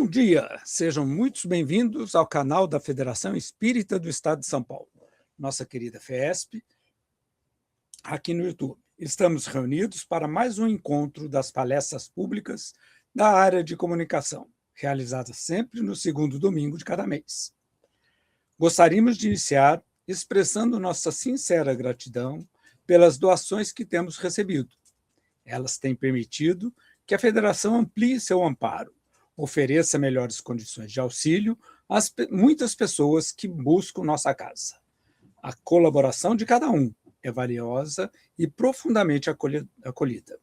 Bom dia, sejam muito bem-vindos ao canal da Federação Espírita do Estado de São Paulo, nossa querida FESP, aqui no YouTube. Estamos reunidos para mais um encontro das palestras públicas da área de comunicação, realizadas sempre no segundo domingo de cada mês. Gostaríamos de iniciar expressando nossa sincera gratidão pelas doações que temos recebido. Elas têm permitido que a Federação amplie seu amparo, ofereça melhores condições de auxílio às muitas pessoas que buscam nossa casa. A colaboração de cada um é valiosa e profundamente acolhida.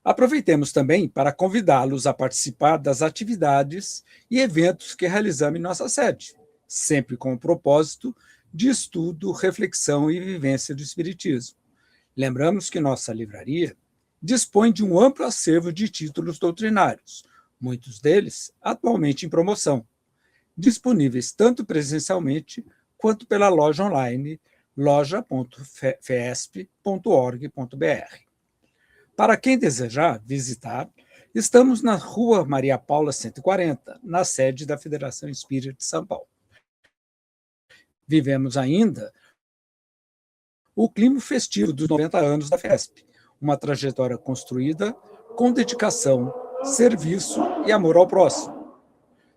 Aproveitemos também para convidá-los a participar das atividades e eventos que realizamos em nossa sede, sempre com o propósito de estudo, reflexão e vivência do Espiritismo. Lembramos que nossa livraria dispõe de um amplo acervo de títulos doutrinários, muitos deles atualmente em promoção, disponíveis tanto presencialmente quanto pela loja online loja.fesp.org.br. Para quem desejar visitar, estamos na Rua Maria Paula 140, na sede da Federação Espírita de São Paulo. Vivemos ainda o clima festivo dos 90 anos da FESP, uma trajetória construída com dedicação, serviço e amor ao próximo.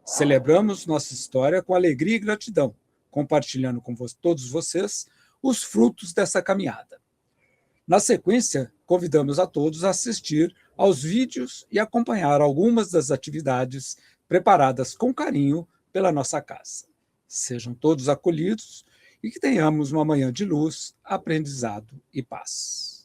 Celebramos nossa história com alegria e gratidão, compartilhando com todos vocês os frutos dessa caminhada. Na sequência, convidamos a todos a assistir aos vídeos e acompanhar algumas das atividades preparadas com carinho pela nossa casa. Sejam todos acolhidos e que tenhamos uma manhã de luz, aprendizado e paz.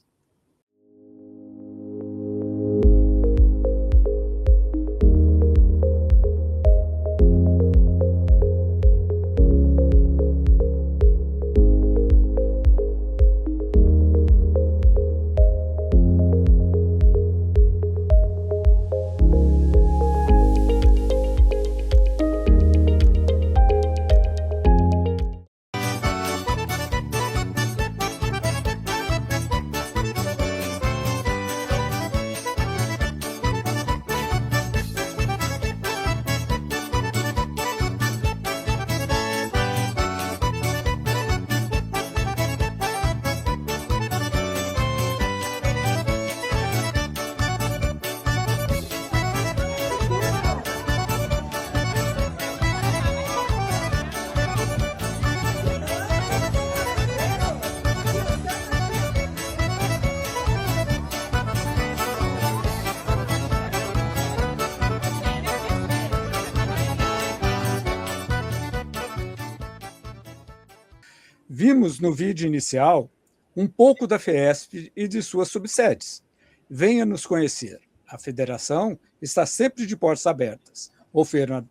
Vimos no vídeo inicial um pouco da FESP e de suas subsedes. Venha nos conhecer. A Federação está sempre de portas abertas,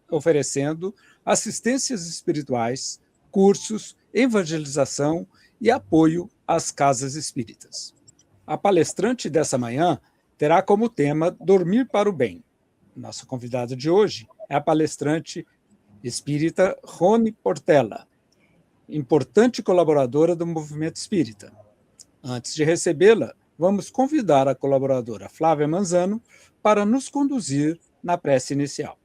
oferecendo assistências espirituais, cursos, evangelização e apoio às casas espíritas. A palestrante dessa manhã terá como tema Dormir para o Bem. Nossa convidada de hoje é a palestrante espírita Rony Portela, importante colaboradora do movimento espírita. Antes de recebê-la, vamos convidar a colaboradora Flávia Manzano para nos conduzir na prece inicial.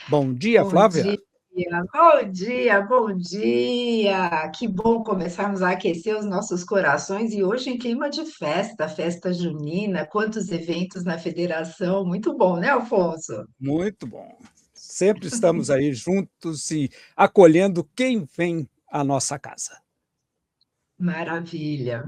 Bom dia, Flávia. Bom dia, bom dia! Que bom começarmos a aquecer os nossos corações e hoje em clima de festa, festa junina, quantos eventos na federação, muito bom, né, Afonso? Muito bom. Sempre estamos aí juntos e acolhendo quem vem à nossa casa. Maravilha.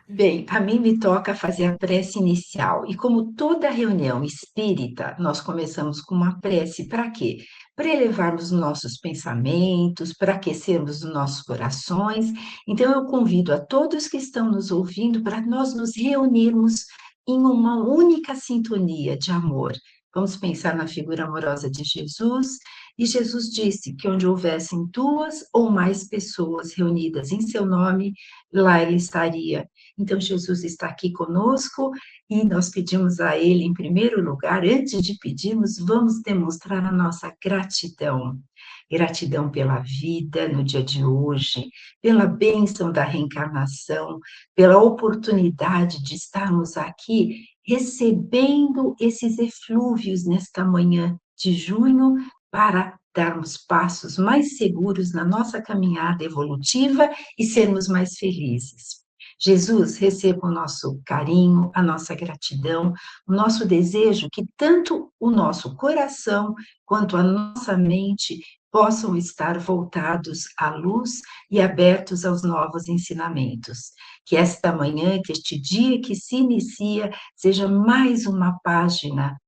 Bem, a mim me toca fazer a prece inicial. E como toda reunião espírita, nós começamos com uma prece para quê? Para elevarmos nossos pensamentos, para aquecermos os nossos corações. Então, eu convido a todos que estão nos ouvindo para nós nos reunirmos em uma única sintonia de amor. Vamos pensar na figura amorosa de Jesus, e Jesus disse que onde houvessem 2 ou mais pessoas reunidas em seu nome, lá ele estaria. Então, Jesus está aqui conosco e nós pedimos a ele, em primeiro lugar, antes de pedirmos, vamos demonstrar a nossa gratidão. Gratidão pela vida no dia de hoje, pela bênção da reencarnação, pela oportunidade de estarmos aqui recebendo esses eflúvios nesta manhã de junho para darmos passos mais seguros na nossa caminhada evolutiva e sermos mais felizes. Jesus, receba o nosso carinho, a nossa gratidão, o nosso desejo que tanto o nosso coração quanto a nossa mente possam estar voltados à luz e abertos aos novos ensinamentos. Que esta manhã, que este dia que se inicia, seja mais uma página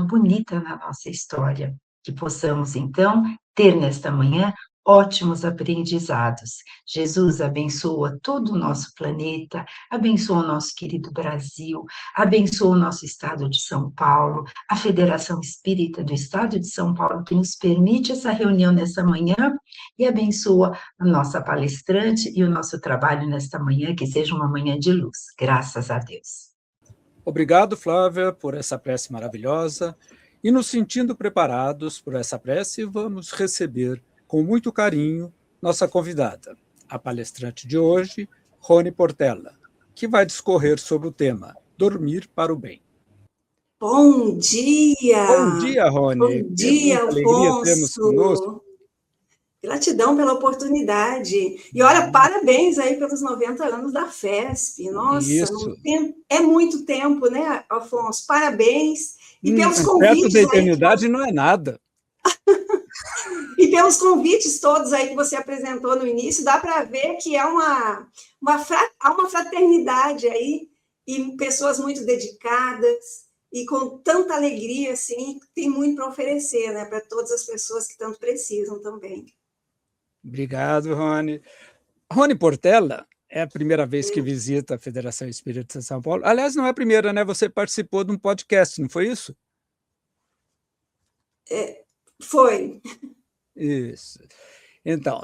bonita na nossa história. Que possamos, então, ter nesta manhã ótimos aprendizados. Jesus abençoa todo o nosso planeta, abençoa o nosso querido Brasil, abençoa o nosso estado de São Paulo, a Federação Espírita do Estado de São Paulo, que nos permite essa reunião nessa manhã, e abençoa a nossa palestrante e o nosso trabalho nesta manhã, que seja uma manhã de luz. Graças a Deus. Obrigado, Flávia, por essa prece maravilhosa. E nos sentindo preparados por essa prece, vamos receber com muito carinho nossa convidada, a palestrante de hoje, Rony Portela, que vai discorrer sobre o tema Dormir para o Bem. Bom dia! Bom dia, Rony. Bom dia, Muita alegria termos conosco. Alfonso! Gratidão pela oportunidade. E olha, parabéns aí pelos 90 anos da FESP. Nossa, é muito tempo, né, Alfonso? Parabéns. E pelos convites. Perto da eternidade não é nada. E pelos convites todos aí que você apresentou no início, dá para ver que há uma fraternidade aí, e pessoas muito dedicadas, e com tanta alegria, assim, tem muito para oferecer, né, para todas as pessoas que tanto precisam também. Obrigado, Rony. Rony Portela é a primeira vez que visita a Federação Espírita de São Paulo. Aliás, não é a primeira, né? Você participou de um podcast, não foi isso? Foi. Isso. Então,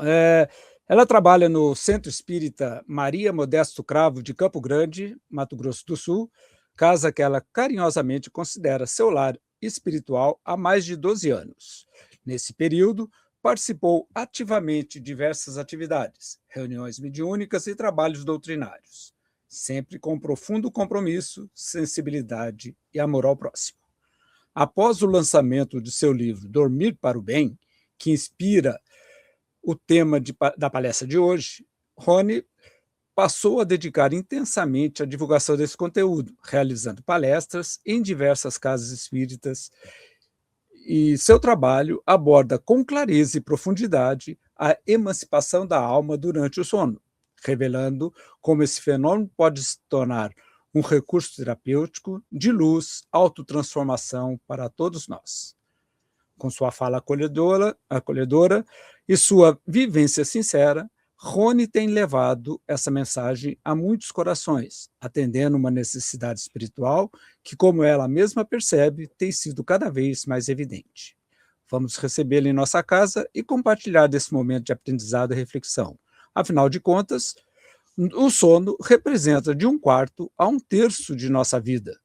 ela trabalha no Centro Espírita Maria Modesto Cravo de Campo Grande, Mato Grosso do Sul, casa que ela carinhosamente considera seu lar espiritual há mais de 12 anos. Nesse período, participou ativamente de diversas atividades, reuniões mediúnicas e trabalhos doutrinários, sempre com profundo compromisso, sensibilidade e amor ao próximo. Após o lançamento de seu livro Dormir para o Bem, que inspira o tema da palestra de hoje, Rony passou a dedicar intensamente à divulgação desse conteúdo, realizando palestras em diversas casas espíritas, e seu trabalho aborda com clareza e profundidade a emancipação da alma durante o sono, revelando como esse fenômeno pode se tornar um recurso terapêutico de luz, autotransformação para todos nós. Com sua fala acolhedora e sua vivência sincera, Rony tem levado essa mensagem a muitos corações, atendendo uma necessidade espiritual que, como ela mesma percebe, tem sido cada vez mais evidente. Vamos recebê-la em nossa casa e compartilhar desse momento de aprendizado e reflexão. Afinal de contas, o sono representa de 1/4 a 1/3 de nossa vida.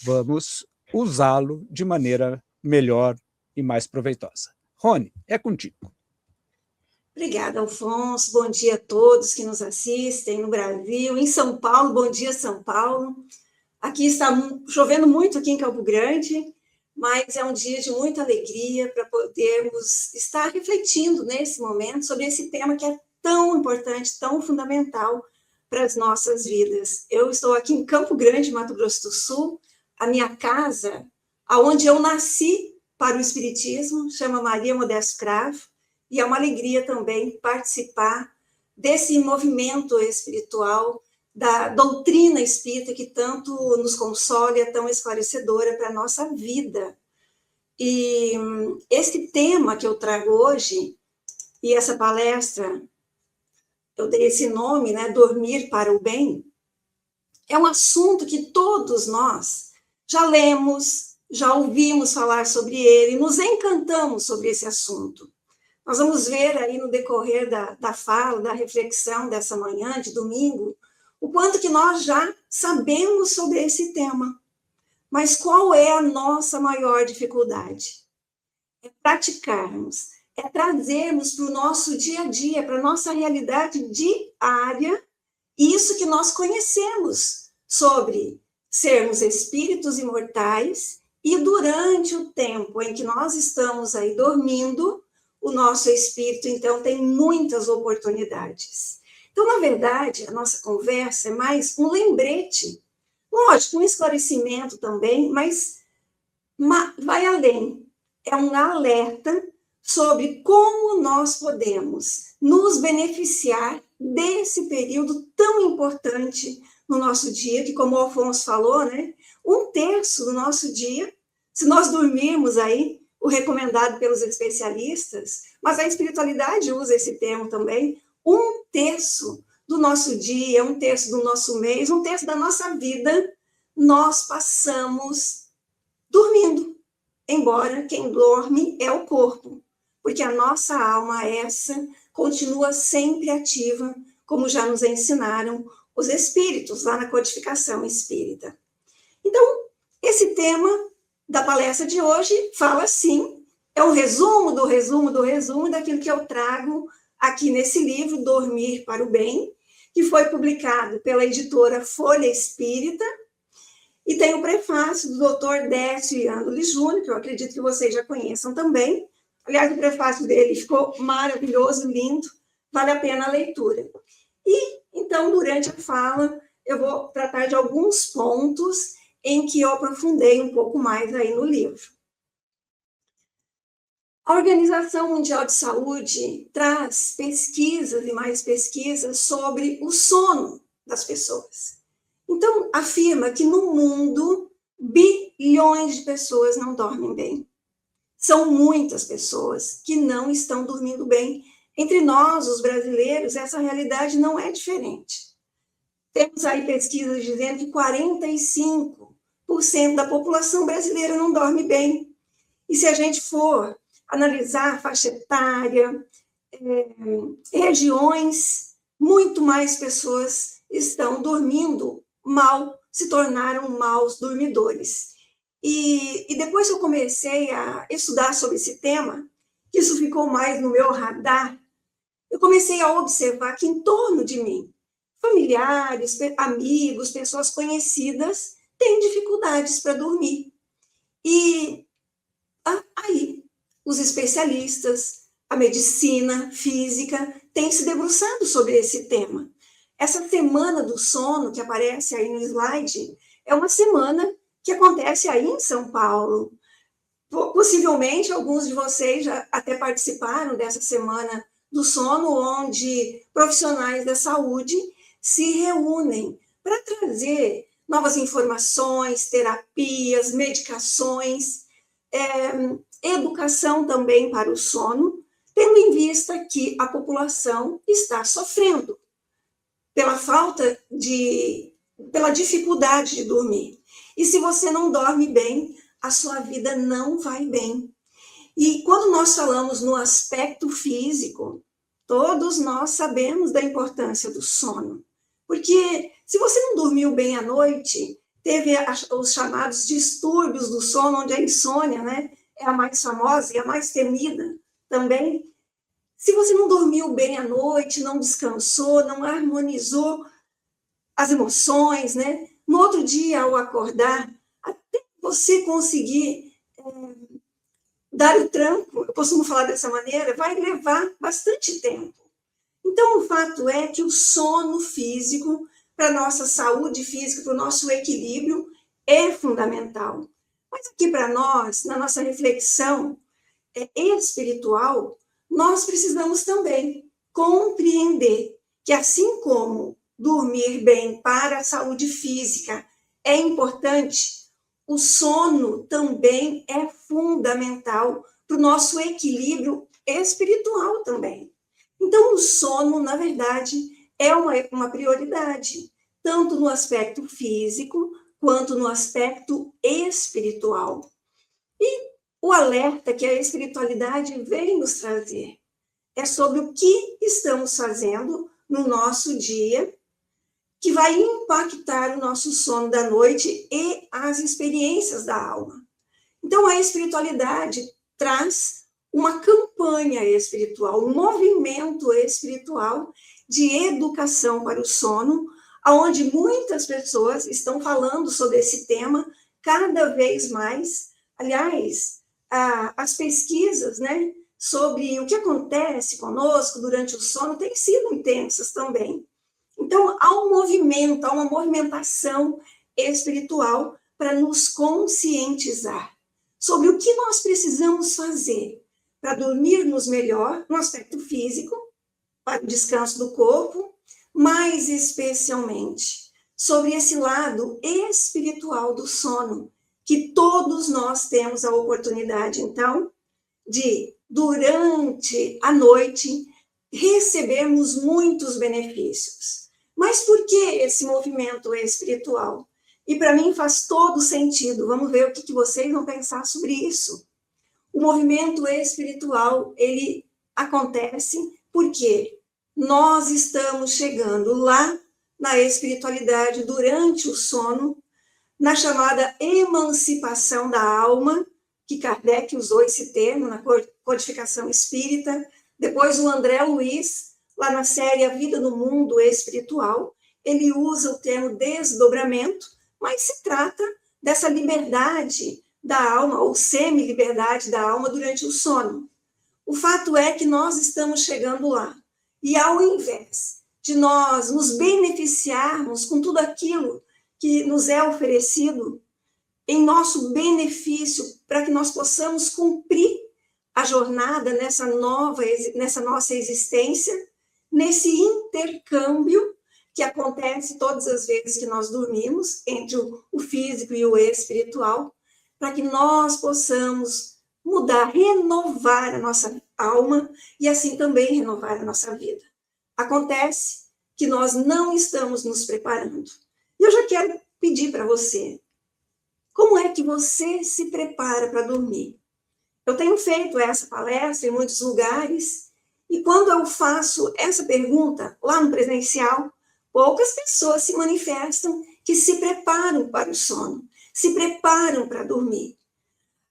Vamos usá-lo de maneira melhor e mais proveitosa. Rony, é contigo. Obrigada, Alfonso. Bom dia a todos que nos assistem no Brasil, em São Paulo. Bom dia, São Paulo. Aqui está chovendo muito aqui em Campo Grande, mas é um dia de muita alegria para podermos estar refletindo nesse momento sobre esse tema que é tão importante, tão fundamental para as nossas vidas. Eu estou aqui em Campo Grande, Mato Grosso do Sul, a minha casa, aonde eu nasci para o Espiritismo, chama Maria Modesto Cravo, e é uma alegria também participar desse movimento espiritual, da doutrina espírita que tanto nos consola e é tão esclarecedora para a nossa vida. E esse tema que eu trago hoje, e essa palestra, eu dei esse nome, né, Dormir para o Bem, é um assunto que todos nós já lemos, já ouvimos falar sobre ele, nos encantamos sobre esse assunto. Nós vamos ver aí no decorrer da fala, da reflexão dessa manhã, de domingo, o quanto que nós já sabemos sobre esse tema. Mas qual é a nossa maior dificuldade? É praticarmos, é trazermos para o nosso dia a dia, para a nossa realidade diária, isso que nós conhecemos sobre sermos espíritos imortais e durante o tempo em que nós estamos aí dormindo, o nosso espírito, então, tem muitas oportunidades. Então, na verdade, a nossa conversa é mais um lembrete, lógico, um esclarecimento também, mas vai além. É um alerta sobre como nós podemos nos beneficiar desse período tão importante no nosso dia, que, como o Afonso falou, né, 1/3 do nosso dia, se nós dormirmos aí, o recomendado pelos especialistas, mas a espiritualidade usa esse termo também, 1/3 do nosso dia, 1/3 do nosso mês, 1/3 da nossa vida, nós passamos dormindo, embora quem dorme é o corpo, porque a nossa alma, essa, continua sempre ativa, como já nos ensinaram os espíritos lá na codificação espírita. Então, esse tema da palestra de hoje fala assim, é um resumo do resumo do resumo daquilo que eu trago aqui nesse livro, Dormir para o Bem, que foi publicado pela editora Folha Espírita, e tem o prefácio do Dr. Décio Iandoli Júnior, que eu acredito que vocês já conheçam também. Aliás, o prefácio dele ficou maravilhoso, lindo, vale a pena a leitura. E, então, durante a fala, eu vou tratar de alguns pontos em que eu aprofundei um pouco mais aí no livro. A Organização Mundial de Saúde traz pesquisas e mais pesquisas sobre o sono das pessoas. Então, afirma que no mundo, bilhões de pessoas não dormem bem. São muitas pessoas que não estão dormindo bem. Entre nós, os brasileiros, essa realidade não é diferente. Temos aí pesquisas dizendo que 45% da população brasileira não dorme bem. E se a gente for analisar a faixa etária, regiões, muito mais pessoas estão dormindo mal, se tornaram maus dormidores. E depois que eu comecei a estudar sobre esse tema, que isso ficou mais no meu radar, eu comecei a observar que em torno de mim, familiares, amigos, pessoas conhecidas, têm dificuldades para dormir. E aí, os especialistas, a medicina física, têm se debruçado sobre esse tema. Essa semana do sono, que aparece aí no slide, é uma semana que acontece aí em São Paulo. Possivelmente, alguns de vocês já até participaram dessa semana do sono, onde profissionais da saúde se reúnem para trazer novas informações, terapias, medicações, educação também para o sono, tendo em vista que a população está sofrendo pela dificuldade de dormir. E se você não dorme bem, a sua vida não vai bem. E quando nós falamos no aspecto físico, todos nós sabemos da importância do sono. Porque se você não dormiu bem à noite, teve os chamados distúrbios do sono, onde a insônia, né, é a mais famosa e a mais temida também. Se você não dormiu bem à noite, não descansou, não harmonizou as emoções, né, no outro dia, ao acordar, até você conseguir dar o tranco, eu costumo falar dessa maneira, vai levar bastante tempo. Então, o fato é que o sono físico, para a nossa saúde física, para o nosso equilíbrio, é fundamental. Mas aqui para nós, na nossa reflexão espiritual, nós precisamos também compreender que, assim como dormir bem para a saúde física é importante, o sono também é fundamental para o nosso equilíbrio espiritual também. Então, o sono, na verdade, é uma prioridade, tanto no aspecto físico, quanto no aspecto espiritual. E o alerta que a espiritualidade vem nos trazer é sobre o que estamos fazendo no nosso dia, que vai impactar o nosso sono da noite e as experiências da alma. Então, a espiritualidade traz uma campanha espiritual, um movimento espiritual de educação para o sono, onde muitas pessoas estão falando sobre esse tema cada vez mais. Aliás, as pesquisas, né, sobre o que acontece conosco durante o sono têm sido intensas também. Então, há um movimento, há uma movimentação espiritual para nos conscientizar sobre o que nós precisamos fazer para dormirmos melhor no aspecto físico, para o descanso do corpo, mais especialmente sobre esse lado espiritual do sono, que todos nós temos a oportunidade, então, de, durante a noite, recebermos muitos benefícios. Mas por que esse movimento espiritual? E para mim faz todo sentido. Vamos ver o que vocês vão pensar sobre isso. O movimento espiritual, ele acontece porque nós estamos chegando lá na espiritualidade durante o sono, na chamada emancipação da alma, que Kardec usou esse termo na codificação espírita. Depois o André Luiz, lá na série A Vida no Mundo Espiritual, ele usa o termo desdobramento, mas se trata dessa liberdade da alma, ou semi-liberdade da alma durante o sono. O fato é que nós estamos chegando lá. E ao invés de nós nos beneficiarmos com tudo aquilo que nos é oferecido em nosso benefício, para que nós possamos cumprir a jornada nessa nossa existência, nesse intercâmbio que acontece todas as vezes que nós dormimos, entre o físico e o espiritual, para que nós possamos mudar, renovar a nossa alma e assim também renovar a nossa vida. Acontece que nós não estamos nos preparando. E eu já quero pedir para você, como é que você se prepara para dormir? Eu tenho feito essa palestra em muitos lugares, e quando eu faço essa pergunta lá no presencial, poucas pessoas se manifestam que se preparam para o sono, se preparam para dormir.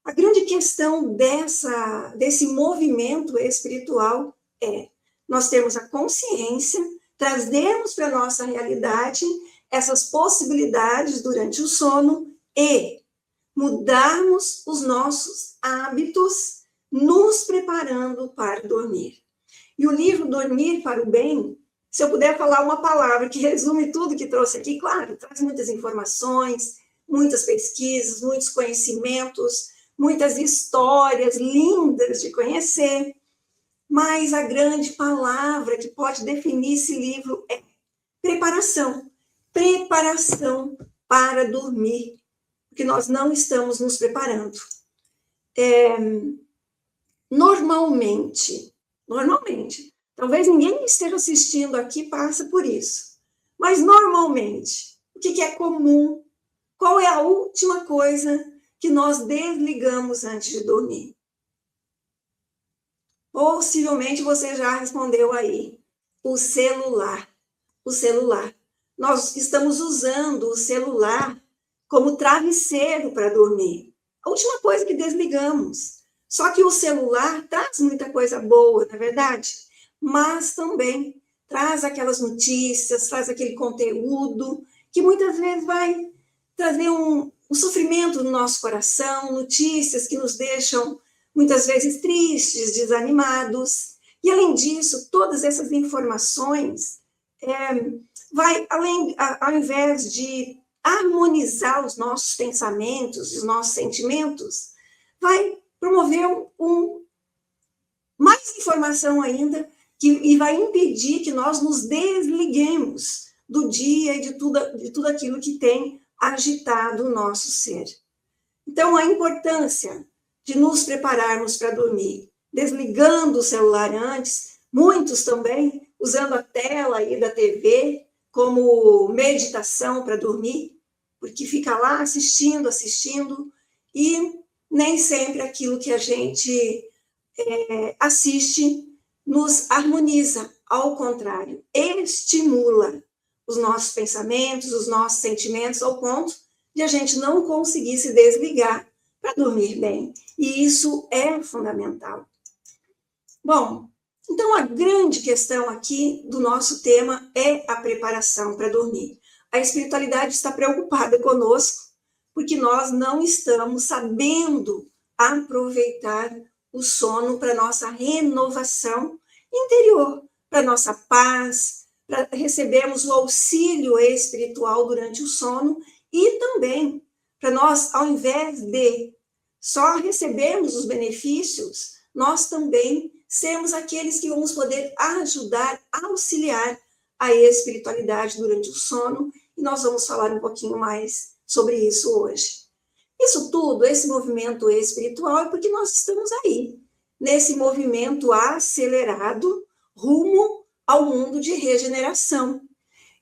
A grande questão desse movimento espiritual é nós termos a consciência, trazermos para a nossa realidade essas possibilidades durante o sono e mudarmos os nossos hábitos, nos preparando para dormir. E o livro Dormir para o Bem, se eu puder falar uma palavra que resume tudo que trouxe aqui, claro, traz muitas informações, muitas pesquisas, muitos conhecimentos, muitas histórias lindas de conhecer, mas a grande palavra que pode definir esse livro é preparação. Preparação para dormir, porque nós não estamos nos preparando. Normalmente, talvez ninguém que esteja assistindo aqui passa por isso, mas normalmente, o que é comum? Qual é a última coisa que nós desligamos antes de dormir? Possivelmente você já respondeu aí, o celular. O celular. Nós estamos usando o celular como travesseiro para dormir. A última coisa que desligamos. Só que o celular traz muita coisa boa, não é verdade? Mas também traz aquelas notícias, traz aquele conteúdo que muitas vezes vai trazer um sofrimento no nosso coração, notícias que nos deixam muitas vezes tristes, desanimados. E além disso, todas essas informações ao invés de harmonizar os nossos pensamentos, os nossos sentimentos, vai promover mais informação ainda e vai impedir que nós nos desliguemos do dia e de tudo aquilo que tem agitado o nosso ser. Então, a importância de nos prepararmos para dormir, desligando o celular antes, muitos também usando a tela aí da TV como meditação para dormir, porque fica lá assistindo, e nem sempre aquilo que a gente assiste nos harmoniza, ao contrário, estimula os nossos pensamentos, os nossos sentimentos, ao ponto de a gente não conseguir se desligar para dormir bem. E isso é fundamental. Bom, então a grande questão aqui do nosso tema é a preparação para dormir. A espiritualidade está preocupada conosco porque nós não estamos sabendo aproveitar o sono para nossa renovação interior, para nossa paz, para recebermos o auxílio espiritual durante o sono e também para nós, ao invés de só recebermos os benefícios, nós também sermos aqueles que vamos poder ajudar, auxiliar a espiritualidade durante o sono, e nós vamos falar um pouquinho mais sobre isso hoje. Isso tudo, esse movimento espiritual, é porque nós estamos aí, nesse movimento acelerado rumo ao mundo de regeneração.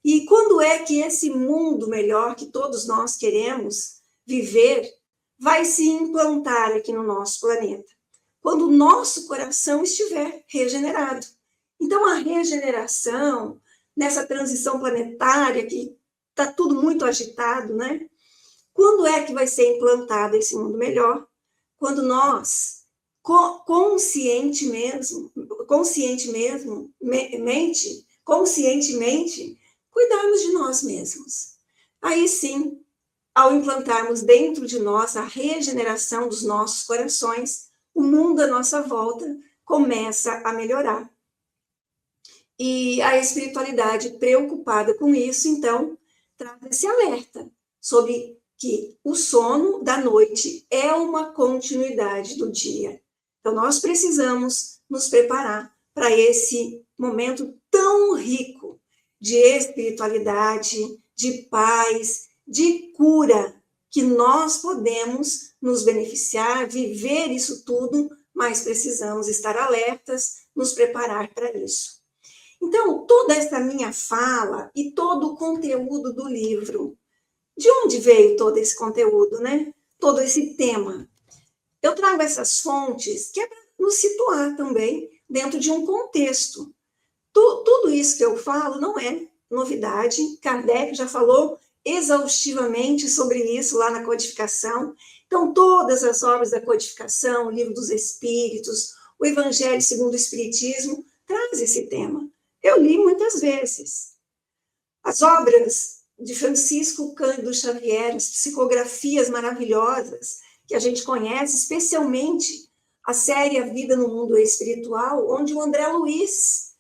E quando é que esse mundo melhor que todos nós queremos viver vai se implantar aqui no nosso planeta? Quando o nosso coração estiver regenerado. Então, a regeneração, nessa transição planetária, que está tudo muito agitado, né? Quando é que vai ser implantado esse mundo melhor? Quando nós, conscientemente, cuidarmos de nós mesmos. Aí sim, ao implantarmos dentro de nós a regeneração dos nossos corações, o mundo à nossa volta começa a melhorar. E a espiritualidade, preocupada com isso, então, traz esse alerta sobre que o sono da noite é uma continuidade do dia. Então, nós precisamos nos preparar para esse momento tão rico de espiritualidade, de paz, de cura, que nós podemos nos beneficiar, viver isso tudo, mas precisamos estar alertas, nos preparar para isso. Então, toda essa minha fala e todo o conteúdo do livro, de onde veio todo esse conteúdo, né? Todo esse tema? Eu trago essas fontes que é para nos situar também dentro de um contexto. Tudo isso que eu falo não é novidade, Kardec já falou exaustivamente sobre isso lá na codificação. Então, todas as obras da codificação, o Livro dos Espíritos, o Evangelho segundo o Espiritismo, traz esse tema. Eu li muitas vezes. As obras de Francisco Cândido Xavier, as psicografias maravilhosas que a gente conhece, especialmente a série A Vida no Mundo Espiritual, onde o André Luiz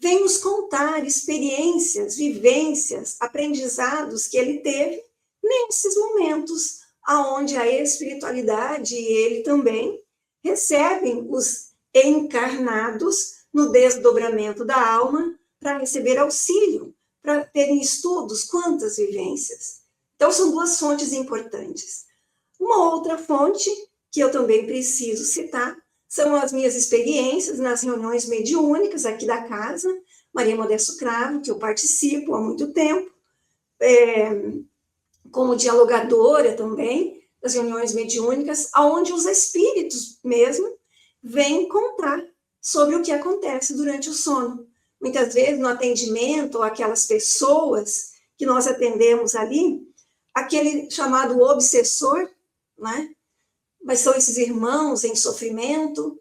vem nos contar experiências, vivências, aprendizados que ele teve nesses momentos aonde a espiritualidade e ele também recebem os encarnados no desdobramento da alma para receber auxílio, para terem estudos, quantas vivências. Então, são duas fontes importantes. Uma outra fonte que eu também preciso citar são as minhas experiências nas reuniões mediúnicas aqui da casa, Maria Modesto Cravo, que eu participo há muito tempo, como dialogadora também das reuniões mediúnicas, onde os espíritos mesmo vêm contar sobre o que acontece durante o sono. Muitas vezes no atendimento, aquelas pessoas que nós atendemos ali, aquele chamado obsessor, né? Mas são esses irmãos em sofrimento,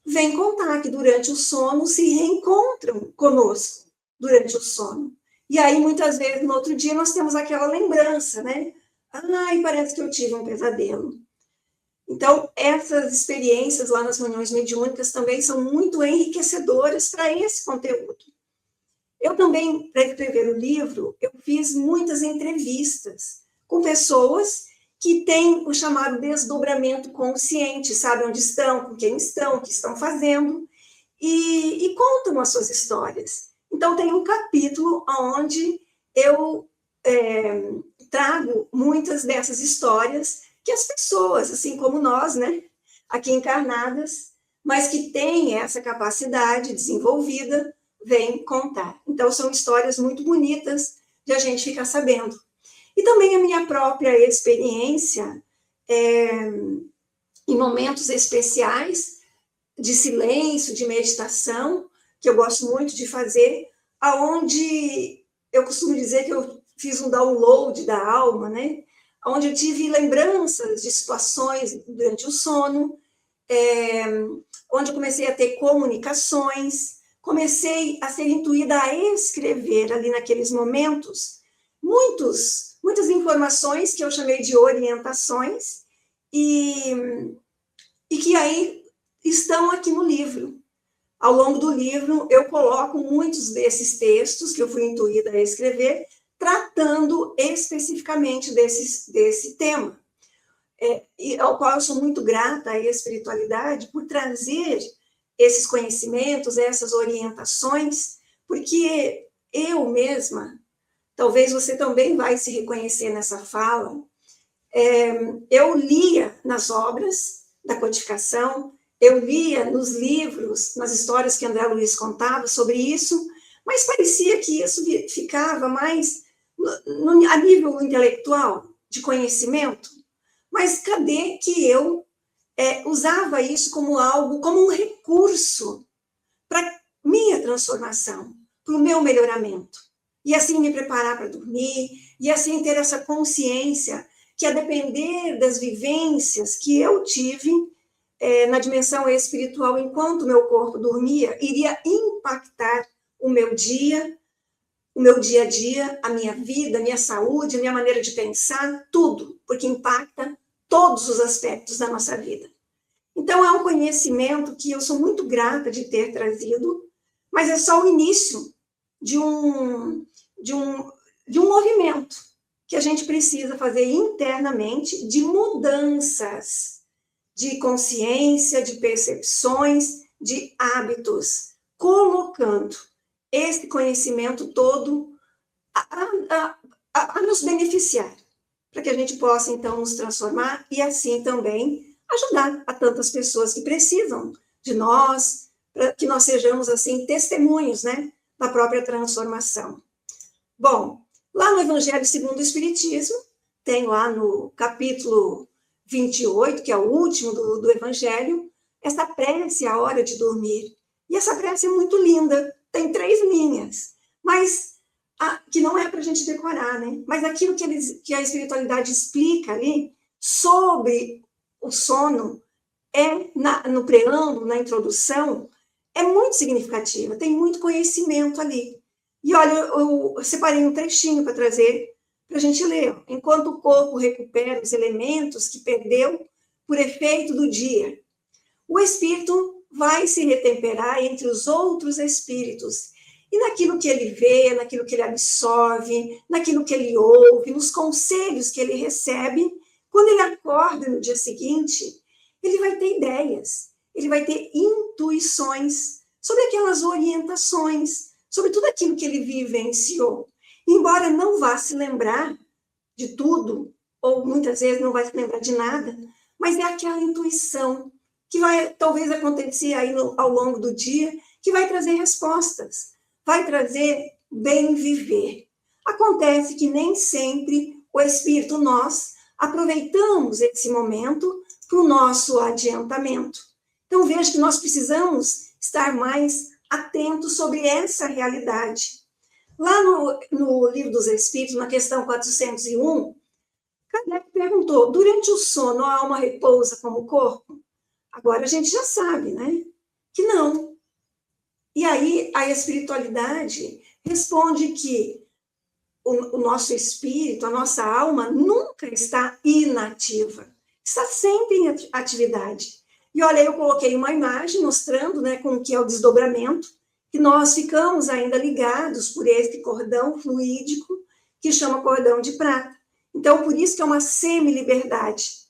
vêm contar que durante o sono se reencontram conosco, durante o sono. E aí, muitas vezes, no outro dia, nós temos aquela lembrança, né? Ai, parece que eu tive um pesadelo. Então, essas experiências lá nas reuniões mediúnicas também são muito enriquecedoras para esse conteúdo. Eu também, para escrever o livro, eu fiz muitas entrevistas com pessoas que têm o chamado desdobramento consciente, sabem onde estão, com quem estão, o que estão fazendo, e contam as suas histórias. Então, tem um capítulo onde eu trago muitas dessas histórias que as pessoas, assim como nós, né, aqui encarnadas, mas que têm essa capacidade desenvolvida, vêm contar. Então, são histórias muito bonitas de a gente ficar sabendo. E também a minha própria experiência em momentos especiais de silêncio, de meditação, que eu gosto muito de fazer, aonde eu costumo dizer que eu fiz um download da alma, né? Onde eu tive lembranças de situações durante o sono, onde eu comecei a ter comunicações, comecei a ser intuída a escrever ali naqueles momentos, muitas informações que eu chamei de orientações, e que aí estão aqui no livro. Ao longo do livro, eu coloco muitos desses textos que eu fui intuída a escrever, tratando especificamente desse tema, e ao qual eu sou muito grata à espiritualidade por trazer esses conhecimentos, essas orientações, porque eu mesma, talvez você também vai se reconhecer nessa fala, eu lia nas obras da codificação, eu lia nos livros, nas histórias que André Luiz contava sobre isso, mas parecia que isso ficava mais a nível intelectual, de conhecimento. Mas cadê que eu usava isso como algo, como um recurso para minha transformação, para o meu melhoramento? E assim me preparar para dormir, e assim ter essa consciência que, a depender das vivências que eu tive na dimensão espiritual, enquanto o meu corpo dormia, iria impactar o meu dia a dia, a minha vida, a minha saúde, a minha maneira de pensar, tudo, porque impacta todos os aspectos da nossa vida. Então, é um conhecimento que eu sou muito grata de ter trazido, mas é só o início de um movimento que a gente precisa fazer internamente, de mudanças de consciência, de percepções, de hábitos, colocando esse conhecimento todo a nos beneficiar, para que a gente possa, então, nos transformar e, assim, também ajudar a tantas pessoas que precisam de nós, para que nós sejamos, assim, testemunhos, né, da própria transformação. Bom, lá no Evangelho segundo o Espiritismo, tem lá no capítulo 28, que é o último do Evangelho, essa prece à hora de dormir. E essa prece é muito linda, tem 3 linhas, mas que não é para a gente decorar, né? Mas aquilo que a espiritualidade explica ali sobre o sono, no preâmbulo, na introdução, é muito significativa, tem muito conhecimento ali. E olha, eu separei um trechinho para trazer para a gente ler. Enquanto o corpo recupera os elementos que perdeu por efeito do dia, o espírito vai se retemperar entre os outros espíritos. E naquilo que ele vê, naquilo que ele absorve, naquilo que ele ouve, nos conselhos que ele recebe, quando ele acorda no dia seguinte, ele vai ter ideias, ele vai ter intuições sobre aquelas orientações, sobre tudo aquilo que ele vivenciou. Embora não vá se lembrar de tudo, ou muitas vezes não vai se lembrar de nada, mas é aquela intuição que vai talvez acontecer aí ao longo do dia, que vai trazer respostas, vai trazer bem viver. Acontece que nem sempre o espírito, nós, aproveitamos esse momento para o nosso adiantamento. Então, veja que nós precisamos estar mais atentos sobre essa realidade. Lá no Livro dos Espíritos, na questão 401, Kardec perguntou, durante o sono a alma repousa como o corpo? Agora a gente já sabe, né? Que não. E aí a espiritualidade responde que o nosso espírito, a nossa alma, nunca está inativa. Está sempre em atividade. E olha, eu coloquei uma imagem mostrando, né, como que é o desdobramento, que nós ficamos ainda ligados por esse cordão fluídico que chama cordão de prata. Então, por isso que é uma semi-liberdade.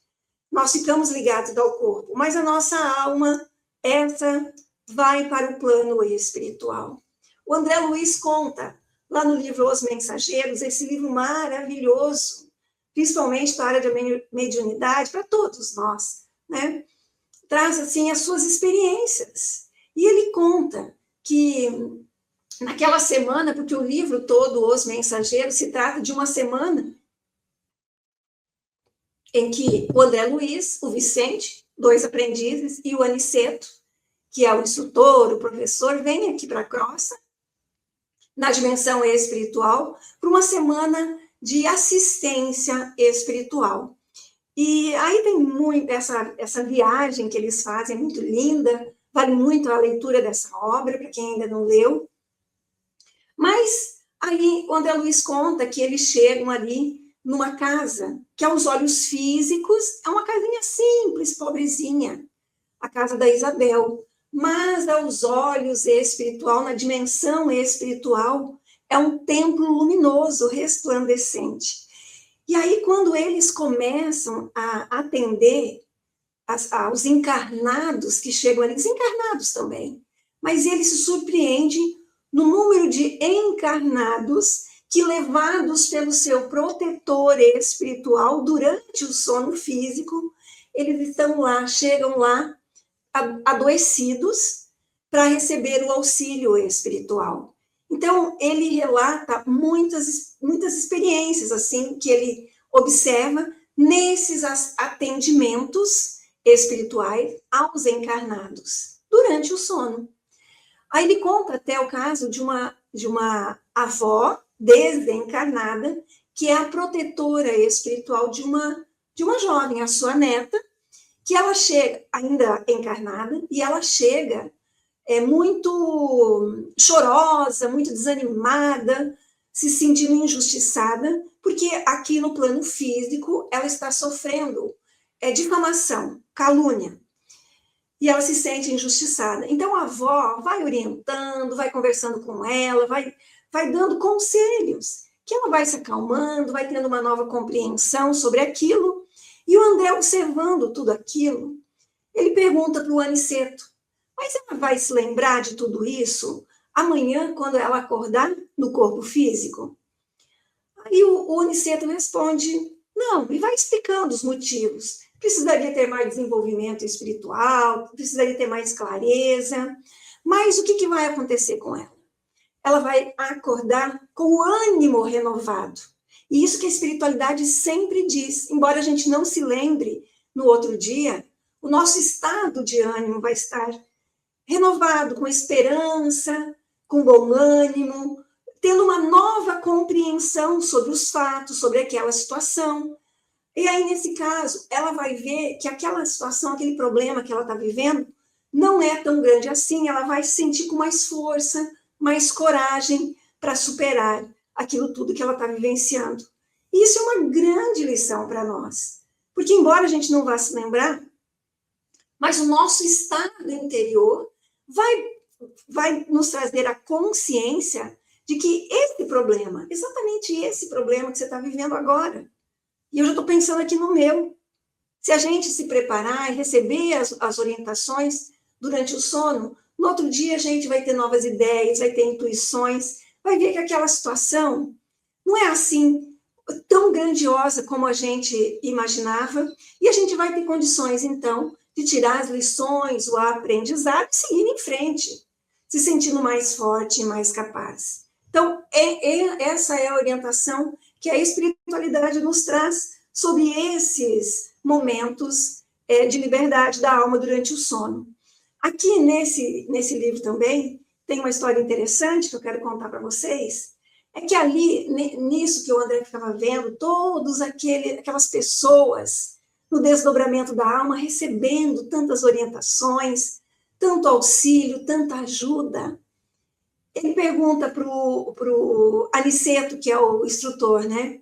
Nós ficamos ligados ao corpo, mas a nossa alma, essa vai para o plano espiritual. O André Luiz conta, lá no livro Os Mensageiros, esse livro maravilhoso, principalmente para a área de mediunidade, para todos nós, né? Traz, assim, as suas experiências. E ele conta que naquela semana, porque o livro todo, Os Mensageiros, se trata de uma semana em que o André Luiz, o Vicente, 2 aprendizes, e o Aniceto, que é o instrutor, o professor, vem aqui para a Crossa, na dimensão espiritual, para uma semana de assistência espiritual. E aí tem muito essa viagem que eles fazem, muito linda, Vale muito a leitura dessa obra, para quem ainda não leu. Mas aí, o André Luiz conta que eles chegam ali numa casa que, aos olhos físicos, é uma casinha simples, pobrezinha, a casa da Isabel. Mas, aos olhos espiritual, na dimensão espiritual, é um templo luminoso, resplandecente. E aí, quando eles começam a atender aos encarnados que chegam ali, desencarnados também, mas ele se surpreende no número de encarnados que, levados pelo seu protetor espiritual durante o sono físico, eles estão lá, chegam lá adoecidos para receber o auxílio espiritual. Então, ele relata muitas experiências assim que ele observa nesses atendimentos espirituais aos encarnados durante o sono. Aí ele conta até o caso de uma avó desencarnada, que é a protetora espiritual de uma jovem, a sua neta, que ela chega, ainda encarnada, e ela chega muito chorosa, muito desanimada, se sentindo injustiçada, porque aqui no plano físico ela está sofrendo difamação, calúnia, e ela se sente injustiçada. Então a avó vai orientando, vai conversando com ela, vai dando conselhos, que ela vai se acalmando, vai tendo uma nova compreensão sobre aquilo. E o André, observando tudo aquilo, ele pergunta para o Aniceto: mas ela vai se lembrar de tudo isso amanhã, quando ela acordar no corpo físico? Aí o Aniceto responde: não, e vai explicando os motivos. Precisaria ter mais desenvolvimento espiritual, precisaria ter mais clareza. Mas o que vai acontecer com ela? Ela vai acordar com o ânimo renovado. E isso que a espiritualidade sempre diz, embora a gente não se lembre no outro dia, o nosso estado de ânimo vai estar renovado, com esperança, com bom ânimo, tendo uma nova compreensão sobre os fatos, sobre aquela situação. E aí, nesse caso, ela vai ver que aquela situação, aquele problema que ela está vivendo, não é tão grande assim, ela vai se sentir com mais força, mais coragem para superar aquilo tudo que ela está vivenciando. E isso é uma grande lição para nós, porque embora a gente não vá se lembrar, mas o nosso estado interior vai nos trazer a consciência de que esse problema, exatamente esse problema que você está vivendo agora, e eu já estou pensando aqui no meu, se a gente se preparar e receber as orientações durante o sono, no outro dia a gente vai ter novas ideias, vai ter intuições, vai ver que aquela situação não é assim tão grandiosa como a gente imaginava, e a gente vai ter condições, então, de tirar as lições, o aprendizado e seguir em frente, se sentindo mais forte e mais capaz. Então, essa é a orientação que a espiritualidade nos traz sobre esses momentos de liberdade da alma durante o sono. Aqui nesse livro também tem uma história interessante que eu quero contar para vocês. É que ali, nisso que o André ficava vendo, todas aquelas pessoas no desdobramento da alma, recebendo tantas orientações, tanto auxílio, tanta ajuda. Ele pergunta para o Aniceto, que é o instrutor, né?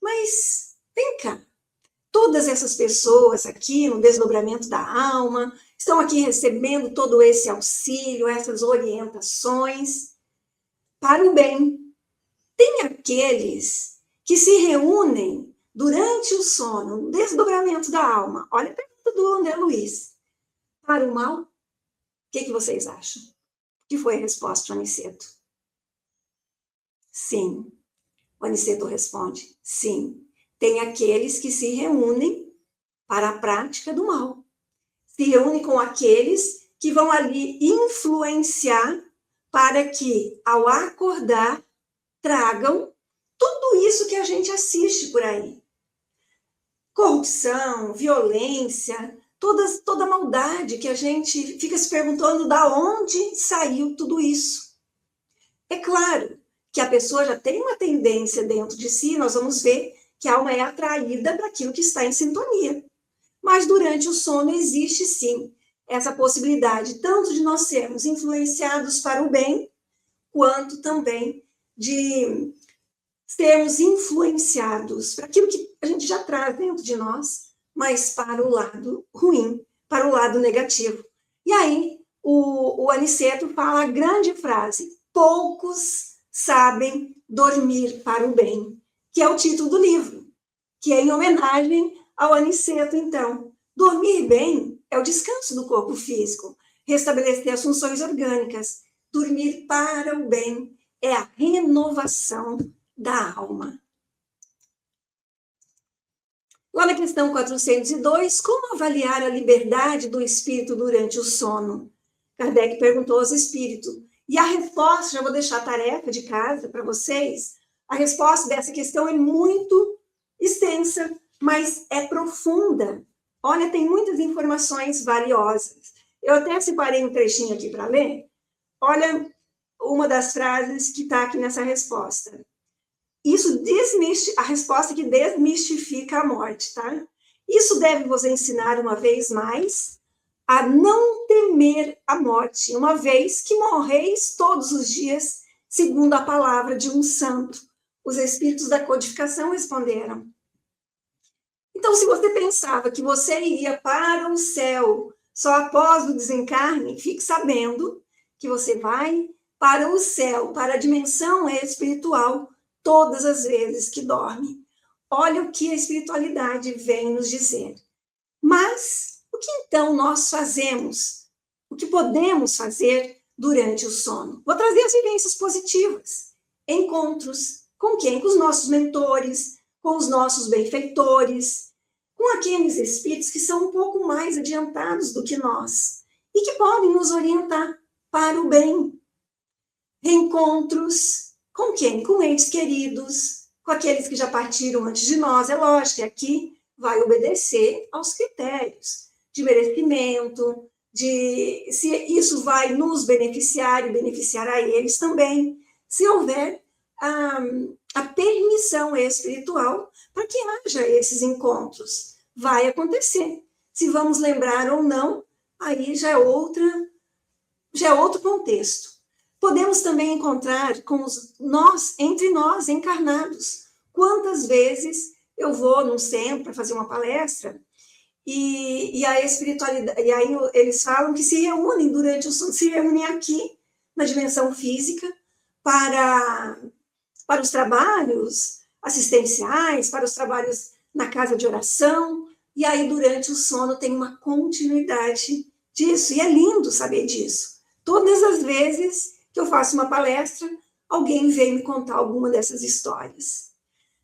Mas, vem cá, todas essas pessoas aqui no desdobramento da alma estão aqui recebendo todo esse auxílio, essas orientações para o bem. Tem aqueles que se reúnem durante o sono, no desdobramento da alma. Olha a pergunta do André Luiz. Para o mal? O que vocês acham? Que foi a resposta do Aniceto? Sim. O Aniceto responde: sim. Tem aqueles que se reúnem para a prática do mal. Se reúnem com aqueles que vão ali influenciar para que, ao acordar, tragam tudo isso que a gente assiste por aí. Corrupção, violência, toda a maldade que a gente fica se perguntando de onde saiu tudo isso. É claro que a pessoa já tem uma tendência dentro de si, nós vamos ver que a alma é atraída para aquilo que está em sintonia. Mas durante o sono existe, sim, essa possibilidade, tanto de nós sermos influenciados para o bem, quanto também de sermos influenciados para aquilo que a gente já traz dentro de nós, mas para o lado ruim, para o lado negativo. E aí, o Aniceto fala a grande frase: poucos sabem dormir para o bem, que é o título do livro, que é em homenagem ao Aniceto, então. Dormir bem é o descanso do corpo físico, restabelecer as funções orgânicas. Dormir para o bem é a renovação da alma. Lá na questão 402, como avaliar a liberdade do espírito durante o sono? Kardec perguntou aos espíritos. E a resposta, já vou deixar a tarefa de casa para vocês, a resposta dessa questão é muito extensa, mas é profunda. Olha, tem muitas informações valiosas. Eu até separei um trechinho aqui para ler. Olha uma das frases que está aqui nessa resposta. Isso a resposta que desmistifica a morte, tá? Isso deve vos ensinar uma vez mais a não temer a morte, uma vez que morreis todos os dias, segundo a palavra de um santo. Os espíritos da codificação responderam. Então, se você pensava que você iria para o céu só após o desencarne, fique sabendo que você vai para o céu, para a dimensão espiritual, todas as vezes que dorme. Olha o que a espiritualidade vem nos dizer. Mas, o que então nós fazemos? O que podemos fazer durante o sono? Vou trazer as vivências positivas. Encontros com quem? Com os nossos mentores, com os nossos benfeitores, com aqueles espíritos que são um pouco mais adiantados do que nós e que podem nos orientar para o bem. Reencontros com quem? Com entes queridos, com aqueles que já partiram antes de nós. É lógico que aqui vai obedecer aos critérios de merecimento, de se isso vai nos beneficiar e beneficiar a eles também, se houver a permissão espiritual para que haja esses encontros. Vai acontecer. Se vamos lembrar ou não, aí já é outro contexto. Podemos também encontrar com entre nós encarnados. Quantas vezes eu vou num centro para fazer uma palestra e a espiritualidade, e aí eles falam que se reúnem durante o sono, se reúnem aqui na dimensão física para os trabalhos assistenciais, para os trabalhos na casa de oração, e aí durante o sono tem uma continuidade disso, e é lindo saber disso. Todas as vezes que eu faço uma palestra, alguém vem me contar alguma dessas histórias.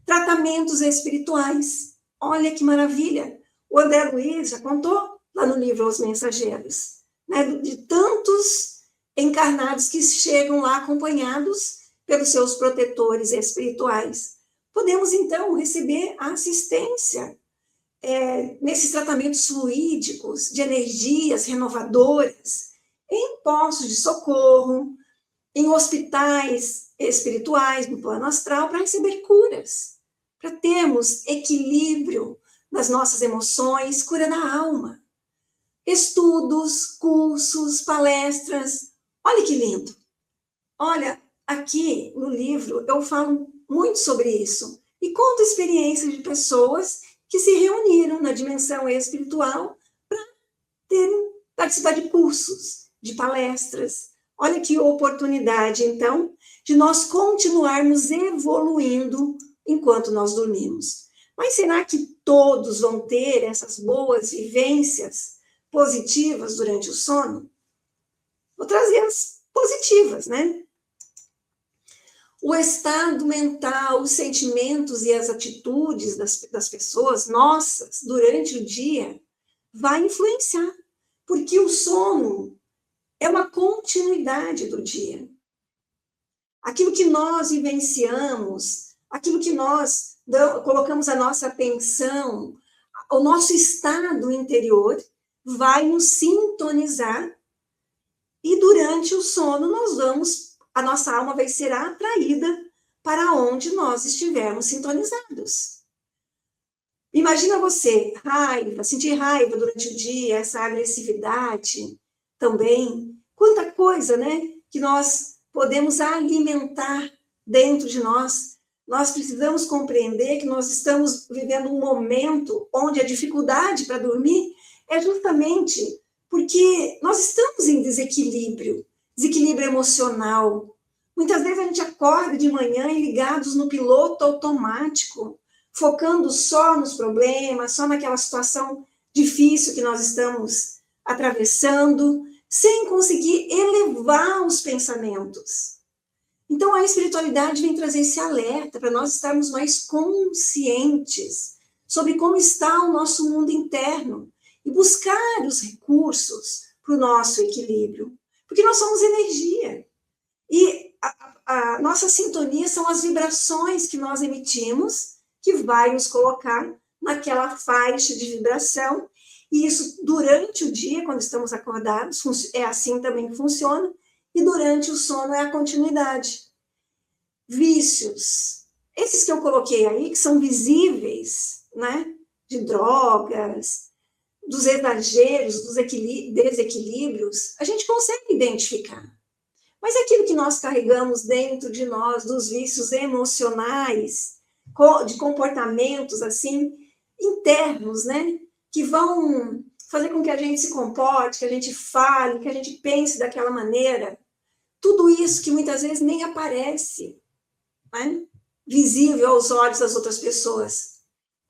Tratamentos espirituais, olha que maravilha, o André Luiz já contou lá no livro Os Mensageiros, né, de tantos encarnados que chegam lá acompanhados pelos seus protetores espirituais. Podemos, então, receber a assistência nesses tratamentos fluídicos, de energias renovadoras, em postos de socorro, em hospitais espirituais, no plano astral, para receber curas, para termos equilíbrio nas nossas emoções, cura da alma. Estudos, cursos, palestras, olha que lindo. Olha, aqui no livro eu falo muito sobre isso e conto experiências de pessoas que se reuniram na dimensão espiritual para participar de cursos, de palestras. Olha que oportunidade, então, de nós continuarmos evoluindo enquanto nós dormimos. Mas será que todos vão ter essas boas vivências positivas durante o sono? Vou trazer as positivas, né? O estado mental, os sentimentos e as atitudes das pessoas nossas durante o dia vai influenciar, porque o sono é uma continuidade do dia. Aquilo que nós vivenciamos, aquilo que nós colocamos a nossa atenção, o nosso estado interior vai nos sintonizar e durante o sono a nossa alma vai ser atraída para onde nós estivermos sintonizados. Imagina você, raiva, sentir raiva durante o dia, essa agressividade também. Quanta coisa, né, que nós podemos alimentar dentro de nós. Nós precisamos compreender que nós estamos vivendo um momento onde a dificuldade para dormir é justamente porque nós estamos em desequilíbrio emocional. Muitas vezes a gente acorda de manhã e ligados no piloto automático, focando só nos problemas, só naquela situação difícil que nós estamos atravessando, sem conseguir elevar os pensamentos. Então, a espiritualidade vem trazer esse alerta para nós estarmos mais conscientes sobre como está o nosso mundo interno e buscar os recursos para o nosso equilíbrio. Porque nós somos energia. E a nossa sintonia são as vibrações que nós emitimos, que vai nos colocar naquela faixa de vibração. E isso, durante o dia, quando estamos acordados, é assim também que funciona. E durante o sono é a continuidade. Vícios. Esses que eu coloquei aí, que são visíveis, né? De drogas, dos exageros, dos desequilíbrios, a gente consegue identificar. Mas aquilo que nós carregamos dentro de nós, dos vícios emocionais, de comportamentos, assim, internos, né? Que vão fazer com que a gente se comporte, que a gente fale, que a gente pense daquela maneira. Tudo isso que muitas vezes nem aparece, né? Visível aos olhos das outras pessoas.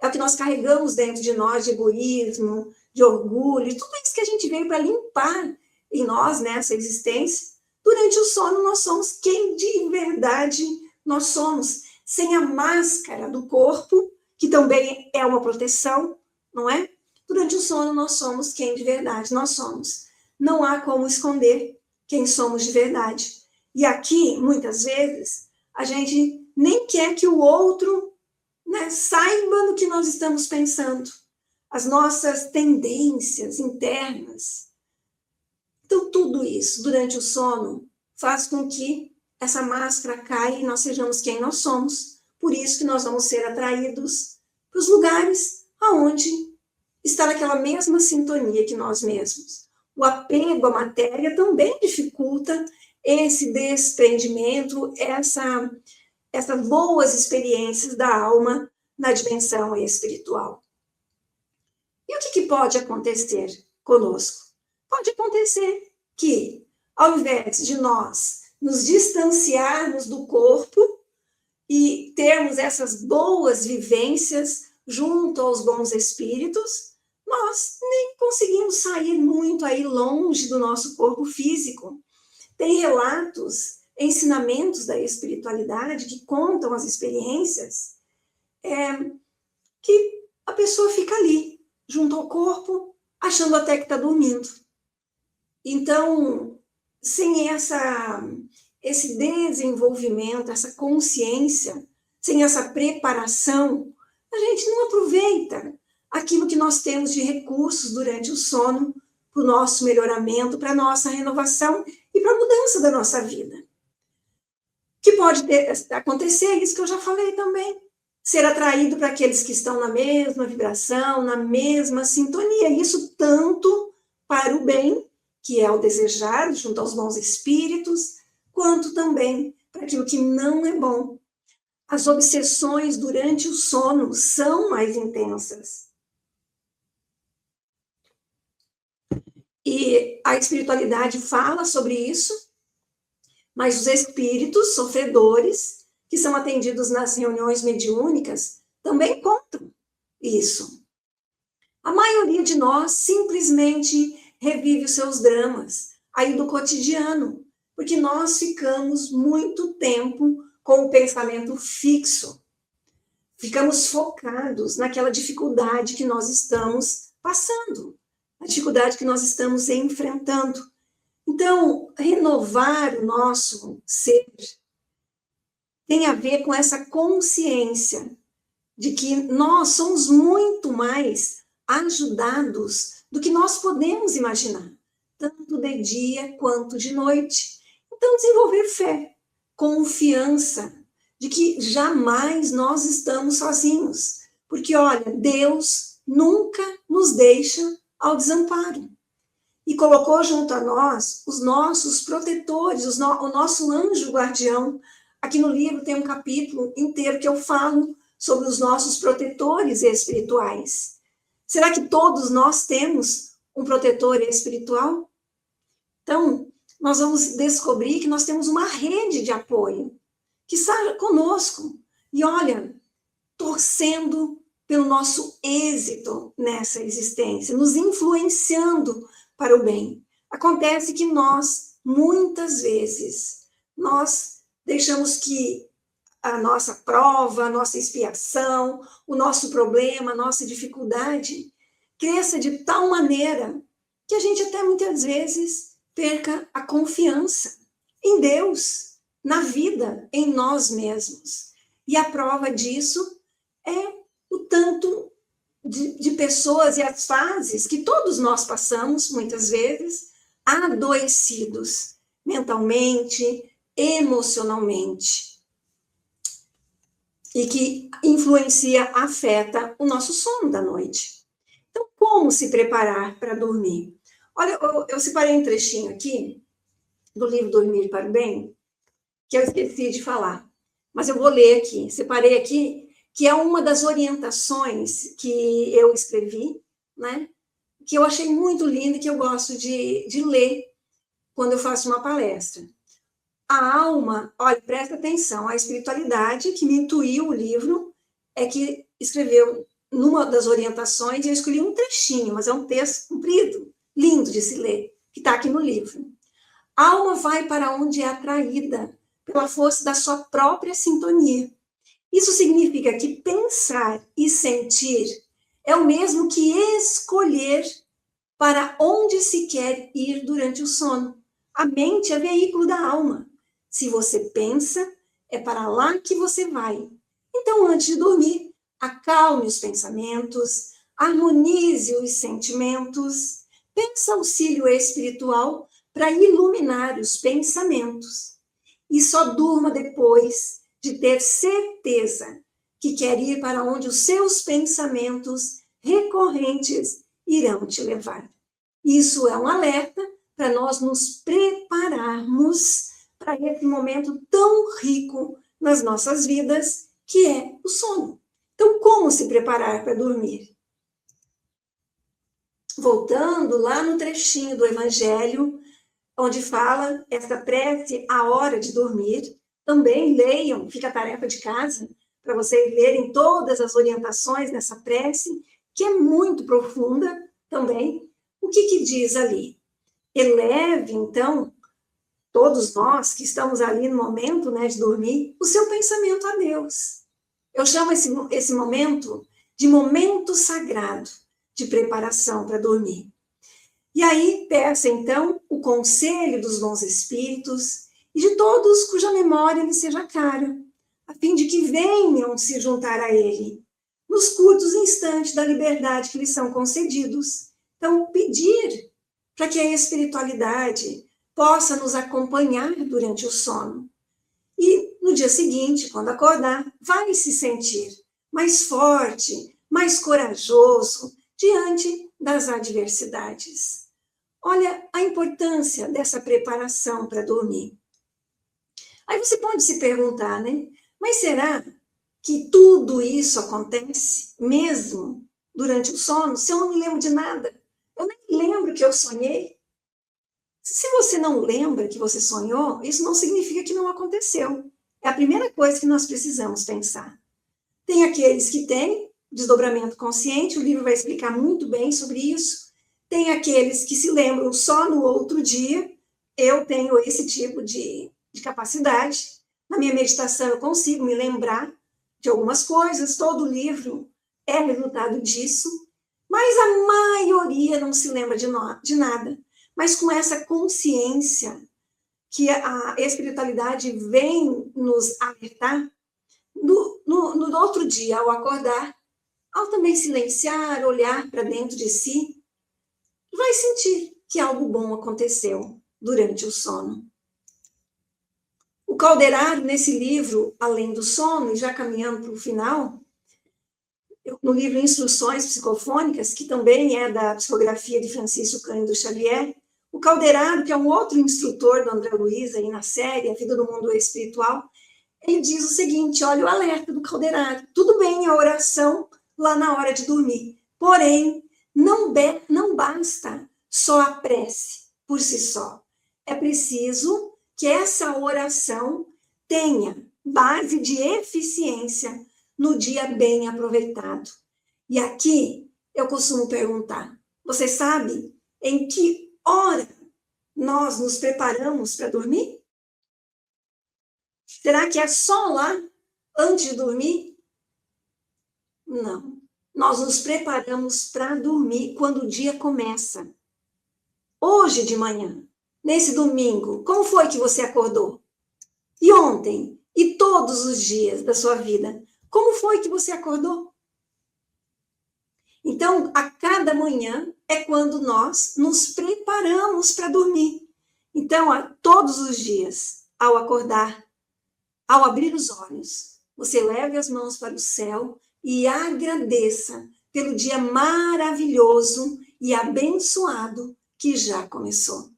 É o que nós carregamos dentro de nós, de egoísmo, de orgulho, tudo isso que a gente veio para limpar em nós, nessa existência. Durante o sono, nós somos quem de verdade nós somos, sem a máscara do corpo, que também é uma proteção, não é? Durante o sono, nós somos quem de verdade nós somos. Não há como esconder quem somos de verdade. E aqui, muitas vezes, a gente nem quer que o outro, né, saiba do que nós estamos pensando, as nossas tendências internas. Então, tudo isso, durante o sono, faz com que essa máscara caia e nós sejamos quem nós somos. Por isso que nós vamos ser atraídos para os lugares aonde está naquela mesma sintonia que nós mesmos. O apego à matéria também dificulta esse desprendimento, essas boas experiências da alma na dimensão espiritual. E o que pode acontecer conosco? Pode acontecer que, ao invés de nós nos distanciarmos do corpo e termos essas boas vivências junto aos bons espíritos, nós nem conseguimos sair muito aí longe do nosso corpo físico. Tem relatos, ensinamentos da espiritualidade que contam as experiências que a pessoa fica ali, junto ao corpo, achando até que está dormindo. Então, sem esse desenvolvimento, essa consciência, sem essa preparação, a gente não aproveita aquilo que nós temos de recursos durante o sono para o nosso melhoramento, para a nossa renovação e para a mudança da nossa vida. O que pode acontecer é isso que eu já falei também. Ser atraído para aqueles que estão na mesma vibração, na mesma sintonia. Isso tanto para o bem, que é o desejado, junto aos bons espíritos, quanto também para aquilo que não é bom. As obsessões durante o sono são mais intensas. E a espiritualidade fala sobre isso, mas os espíritos sofredores, que são atendidos nas reuniões mediúnicas, também contam isso. A maioria de nós simplesmente revive os seus dramas aí do cotidiano, porque nós ficamos muito tempo com o pensamento fixo. Ficamos focados naquela dificuldade que nós estamos passando, a dificuldade que nós estamos enfrentando. Então, renovar o nosso ser tem a ver com essa consciência de que nós somos muito mais ajudados do que nós podemos imaginar, tanto de dia quanto de noite. Então, desenvolver fé, confiança de que jamais nós estamos sozinhos, Porque, olha, Deus nunca nos deixa ao desamparo. E colocou junto a nós os nossos protetores, o nosso anjo guardião. Aqui no livro tem um capítulo inteiro que eu falo sobre os nossos protetores espirituais. Será que todos nós temos um protetor espiritual? Então, nós vamos descobrir que nós temos uma rede de apoio que está conosco. E olha, torcendo pelo nosso êxito nessa existência, nos influenciando para o bem. Acontece que nós, muitas vezes, nós deixamos que a nossa prova, a nossa expiação, o nosso problema, a nossa dificuldade cresça de tal maneira que a gente até muitas vezes perca a confiança em Deus, na vida, em nós mesmos. E a prova disso é o tanto de pessoas e as fases que todos nós passamos, muitas vezes, adoecidos mentalmente, emocionalmente, e que influencia, afeta o nosso sono da noite. Então, como se preparar para dormir? Olha, eu separei um trechinho aqui do livro Dormir para o Bem, que eu esqueci de falar, mas eu vou ler aqui. Separei aqui, que é uma das orientações que eu escrevi, né? Que eu achei muito linda e que eu gosto de ler quando eu faço uma palestra. A alma, olha, presta atenção, a espiritualidade que me intuiu o livro é que escreveu numa das orientações, e eu escolhi um trechinho, mas é um texto comprido, lindo de se ler, que está aqui no livro. A alma vai para onde é atraída pela força da sua própria sintonia. Isso significa que pensar e sentir é o mesmo que escolher para onde se quer ir durante o sono. A mente é veículo da alma. Se você pensa, é para lá que você vai. Então, antes de dormir, acalme os pensamentos, harmonize os sentimentos, peça auxílio espiritual para iluminar os pensamentos. E só durma depois de ter certeza que quer ir para onde os seus pensamentos recorrentes irão te levar. Isso é um alerta para nós nos prepararmos para esse momento tão rico nas nossas vidas, que é o sono. Então, como se preparar para dormir? Voltando lá no trechinho do Evangelho, onde fala essa prece à hora de dormir, também leiam, fica a tarefa de casa, para vocês lerem todas as orientações nessa prece, que é muito profunda também. O que diz ali? Eleve, então, todos nós que estamos ali no momento, né, de dormir, o seu pensamento a Deus. Eu chamo esse momento de momento sagrado de preparação para dormir. E aí, peça, então, o conselho dos bons espíritos e de todos cuja memória lhe seja cara, a fim de que venham se juntar a ele, nos curtos instantes da liberdade que lhes são concedidos. Então, pedir para que a espiritualidade possa nos acompanhar durante o sono. E no dia seguinte, quando acordar, vai se sentir mais forte, mais corajoso diante das adversidades. Olha a importância dessa preparação para dormir. Aí você pode se perguntar, né? Mas será que tudo isso acontece mesmo durante o sono? Se eu não me lembro de nada, eu nem lembro que eu sonhei. Se você não lembra que você sonhou, isso não significa que não aconteceu. É a primeira coisa que nós precisamos pensar. Tem aqueles que têm desdobramento consciente, o livro vai explicar muito bem sobre isso. Tem aqueles que se lembram só no outro dia. Eu tenho esse tipo de capacidade. Na minha meditação eu consigo me lembrar de algumas coisas, todo livro é resultado disso, mas a maioria não se lembra de nada. Mas com essa consciência que a espiritualidade vem nos alertar, no outro dia, ao acordar, ao também silenciar, olhar para dentro de si, vai sentir que algo bom aconteceu durante o sono. O Calderaro, nesse livro, Além do Sono, e já caminhando para o final, no livro Instruções Psicofônicas, que também é da psicografia de Francisco Cândido Xavier, o Calderaro, que é um outro instrutor do André Luiz, aí na série A Vida do Mundo Espiritual, ele diz o seguinte, olha o alerta do Calderaro, tudo bem a oração lá na hora de dormir, porém, não basta só a prece por si só. É preciso que essa oração tenha base de eficiência no dia bem aproveitado. E aqui eu costumo perguntar, você sabe em que hora nós nos preparamos para dormir? Será que é só lá, antes de dormir? Não. Nós nos preparamos para dormir quando o dia começa. Hoje de manhã, nesse domingo, como foi que você acordou? E ontem? E todos os dias da sua vida? Como foi que você acordou? Então, a cada manhã é quando nós nos preparamos para dormir. Então, todos os dias, ao acordar, ao abrir os olhos, você leve as mãos para o céu e agradeça pelo dia maravilhoso e abençoado que já começou.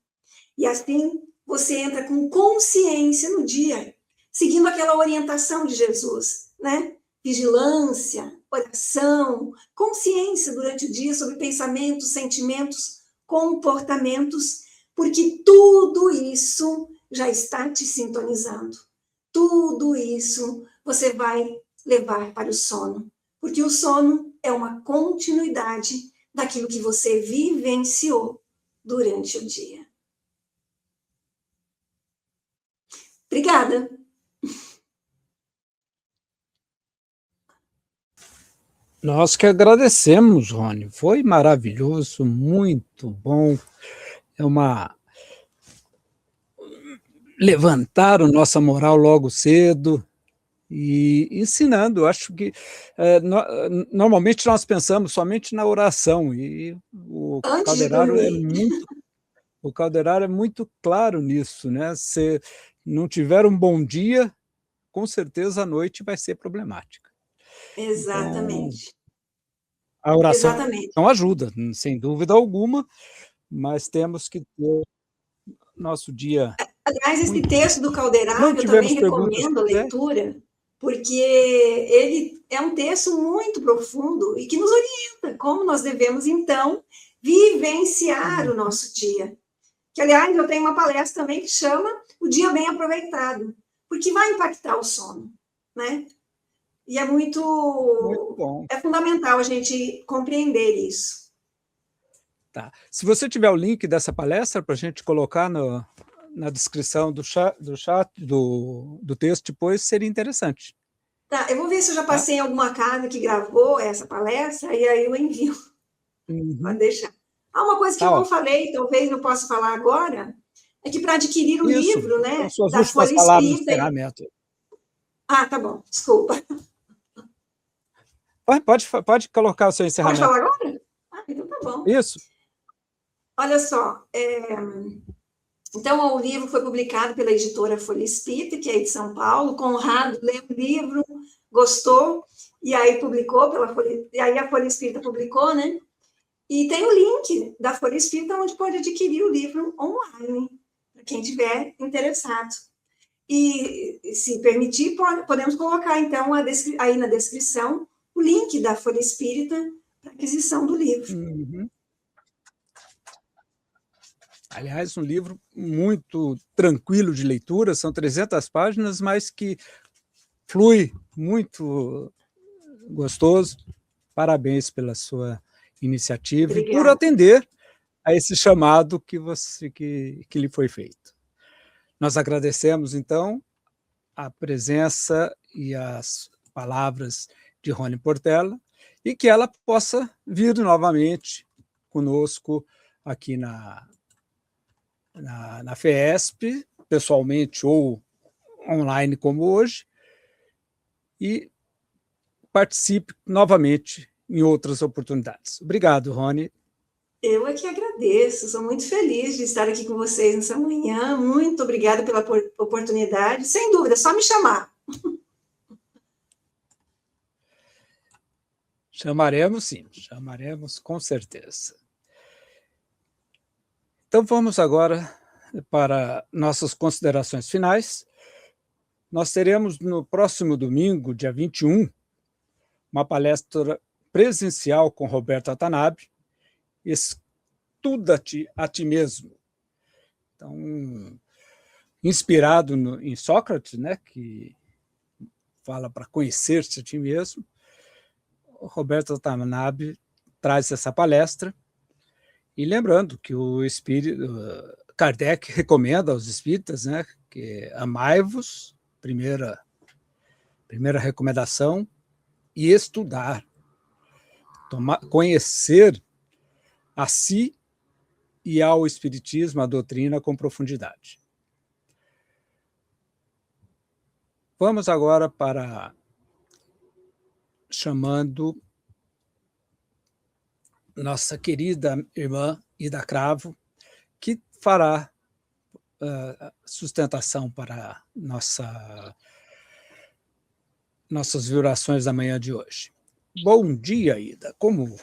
E assim, você entra com consciência no dia, seguindo aquela orientação de Jesus, né? Vigilância, oração, consciência durante o dia sobre pensamentos, sentimentos, comportamentos, porque tudo isso já está te sintonizando. Tudo isso você vai levar para o sono, porque o sono é uma continuidade daquilo que você vivenciou durante o dia. Obrigada. Nós que agradecemos, Rony. Foi maravilhoso, muito bom. É uma levantaram nossa moral logo cedo e ensinando. Acho que normalmente nós pensamos somente na oração e o Calderaro é muito claro nisso, né? Se não tiver um bom dia, com certeza a noite vai ser problemática. Exatamente. Então, a oração Exatamente. não ajuda, sem dúvida alguma, mas temos que ter nosso dia. Aliás, esse texto do Calderaro eu também recomendo a leitura, porque ele é um texto muito profundo e que nos orienta como nós devemos, então, vivenciar o nosso dia. Que, aliás, eu tenho uma palestra também que chama O Dia Bem Aproveitado, porque vai impactar o sono, né? E é muito bom. É fundamental a gente compreender isso. Tá. Se você tiver o link dessa palestra para a gente colocar na descrição do texto depois, seria interessante. Tá, eu vou ver se eu já passei em alguma casa que gravou essa palestra, e aí eu envio. Pode deixar. Uma coisa que eu não falei, talvez não possa falar agora, é que para adquirir o livro, né, da Folha Espírita... Tá bom, desculpa. Pode colocar o seu encerramento. Pode falar agora? Então tá bom. Isso. Olha só, então o livro foi publicado pela editora Folha Espírita, que é de São Paulo. Conrado leu o livro, gostou, e aí publicou e aí a Folha Espírita publicou, né? E tem o link da Folha Espírita, onde pode adquirir o livro online, para quem tiver interessado. E, se permitir, podemos colocar, então, aí na descrição, o link da Folha Espírita para aquisição do livro. Uhum. Aliás, um livro muito tranquilo de leitura, são 300 páginas, mas que flui muito gostoso. Parabéns pela sua iniciativa. Obrigada. E por atender a esse chamado que lhe foi feito. Nós agradecemos, então, a presença e as palavras de Rony Portela, e que ela possa vir novamente conosco aqui na FESP, pessoalmente ou online como hoje, e participe novamente em outras oportunidades. Obrigado, Rony. Eu é que agradeço, sou muito feliz de estar aqui com vocês nessa manhã. Muito obrigada pela oportunidade. Sem dúvida, é só me chamar. Chamaremos, sim, chamaremos com certeza. Então, vamos agora para nossas considerações finais. Nós teremos no próximo domingo, dia 21, uma palestra presencial com Roberto Watanabe, Estuda-te a ti mesmo. Então, inspirado em Sócrates, né, que fala para conhecer-se a ti mesmo, o Roberto Watanabe traz essa palestra, e lembrando que o espírito, Kardec recomenda aos espíritas, né, que amai-vos, primeira recomendação, e estudar, conhecer a si e ao espiritismo, a doutrina, com profundidade. Vamos agora para chamando nossa querida irmã Ida Cravo, que fará sustentação para nossas vibrações da manhã de hoje. Bom dia, Ida. Como?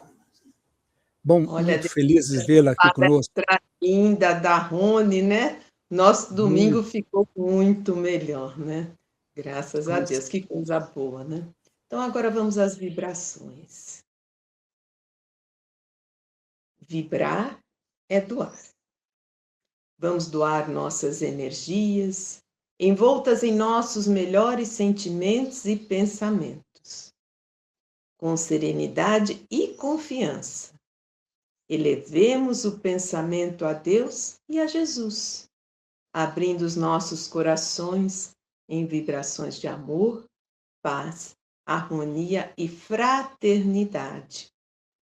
Bom, Olha, muito felizes vê-la aqui conosco. Linda da Rony, né? Nosso domingo ficou muito melhor, né? Graças a Deus, que coisa boa, né? Então, agora vamos às vibrações. Vibrar é doar. Vamos doar nossas energias, envoltas em nossos melhores sentimentos e pensamentos. Com serenidade e confiança, elevemos o pensamento a Deus e a Jesus, abrindo os nossos corações em vibrações de amor, paz, harmonia e fraternidade,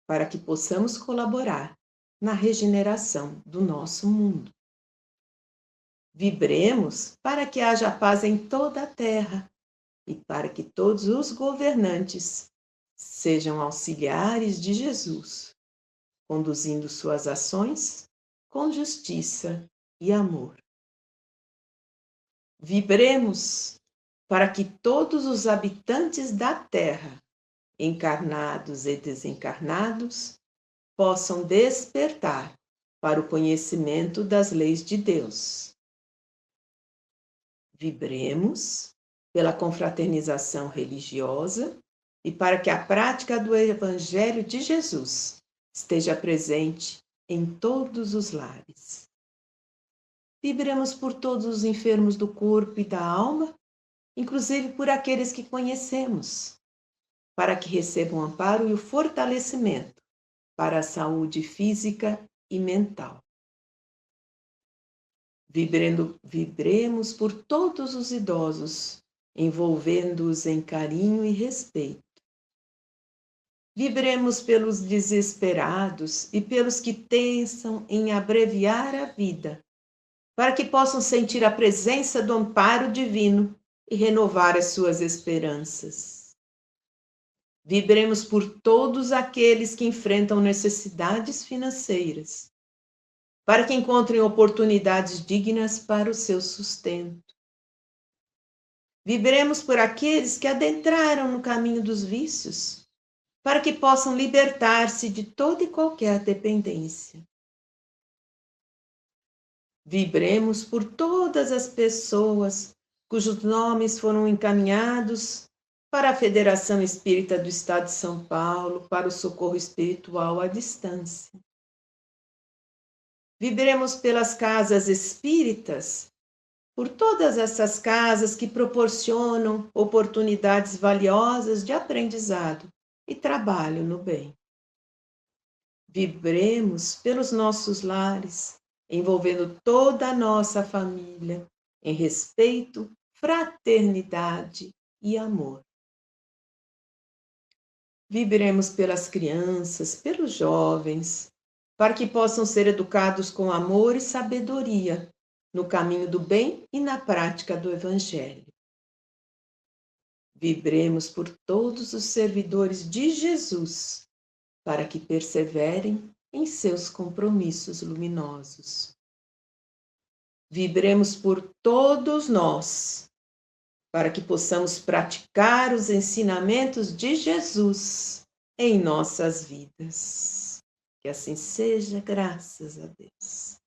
para que possamos colaborar na regeneração do nosso mundo. Vibremos para que haja paz em toda a terra e para que todos os governantes sejam auxiliares de Jesus, conduzindo suas ações com justiça e amor. Vibremos para que todos os habitantes da Terra, encarnados e desencarnados, possam despertar para o conhecimento das leis de Deus. Vibremos pela confraternização religiosa e para que a prática do Evangelho de Jesus esteja presente em todos os lares. Vibremos por todos os enfermos do corpo e da alma, inclusive por aqueles que conhecemos, para que recebam amparo e o fortalecimento para a saúde física e mental. Vibremos por todos os idosos, envolvendo-os em carinho e respeito. Vibremos pelos desesperados e pelos que pensam em abreviar a vida, para que possam sentir a presença do amparo divino e renovar as suas esperanças. Vibremos por todos aqueles que enfrentam necessidades financeiras, para que encontrem oportunidades dignas para o seu sustento. Vibremos por aqueles que adentraram no caminho dos vícios, para que possam libertar-se de toda e qualquer dependência. Vibremos por todas as pessoas cujos nomes foram encaminhados para a Federação Espírita do Estado de São Paulo, para o socorro espiritual à distância. Vibremos pelas casas espíritas, por todas essas casas que proporcionam oportunidades valiosas de aprendizado e trabalho no bem. Vibremos pelos nossos lares, envolvendo toda a nossa família, em respeito, fraternidade e amor. Vibremos pelas crianças, pelos jovens, para que possam ser educados com amor e sabedoria, no caminho do bem e na prática do Evangelho. Vibremos por todos os servidores de Jesus, para que perseverem em seus compromissos luminosos. Vibremos por todos nós, para que possamos praticar os ensinamentos de Jesus em nossas vidas. Que assim seja, graças a Deus.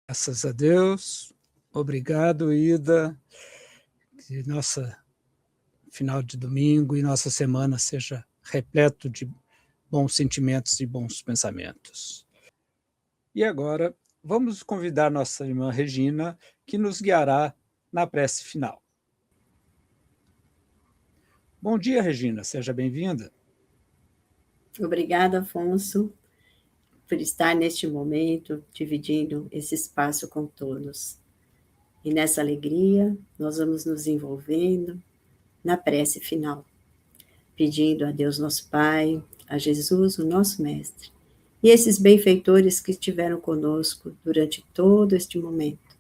Graças a Deus. Obrigado, Ida. Que nossa final de domingo e nossa semana seja repleto de bons sentimentos e bons pensamentos. E agora, vamos convidar nossa irmã Regina, que nos guiará na prece final. Bom dia, Regina, seja bem-vinda. Obrigada, Afonso, por estar neste momento, dividindo esse espaço com todos. E nessa alegria, nós vamos nos envolvendo na prece final, pedindo a Deus nosso Pai, a Jesus, o nosso Mestre, e esses benfeitores que estiveram conosco durante todo este momento,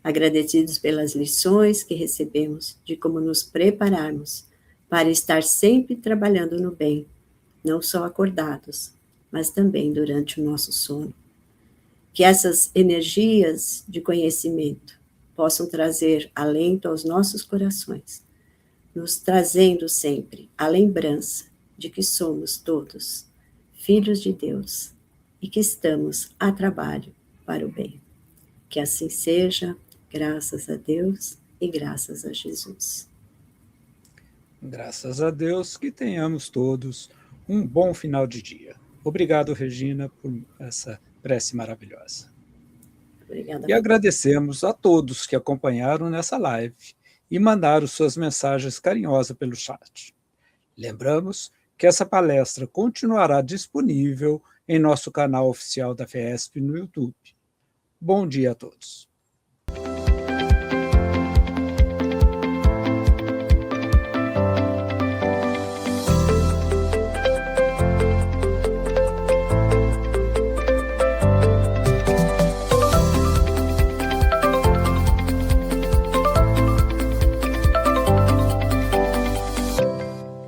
agradecidos pelas lições que recebemos de como nos prepararmos para estar sempre trabalhando no bem, não só acordados, mas também durante o nosso sono. Que essas energias de conhecimento possam trazer alento aos nossos corações, nos trazendo sempre a lembrança de que somos todos filhos de Deus e que estamos a trabalho para o bem. Que assim seja, graças a Deus e graças a Jesus. Graças a Deus, que tenhamos todos um bom final de dia. Obrigado, Regina, por essa prece maravilhosa. Obrigada. E agradecemos a todos que acompanharam nessa live e mandaram suas mensagens carinhosas pelo chat. Lembramos que essa palestra continuará disponível em nosso canal oficial da FESP no YouTube. Bom dia a todos.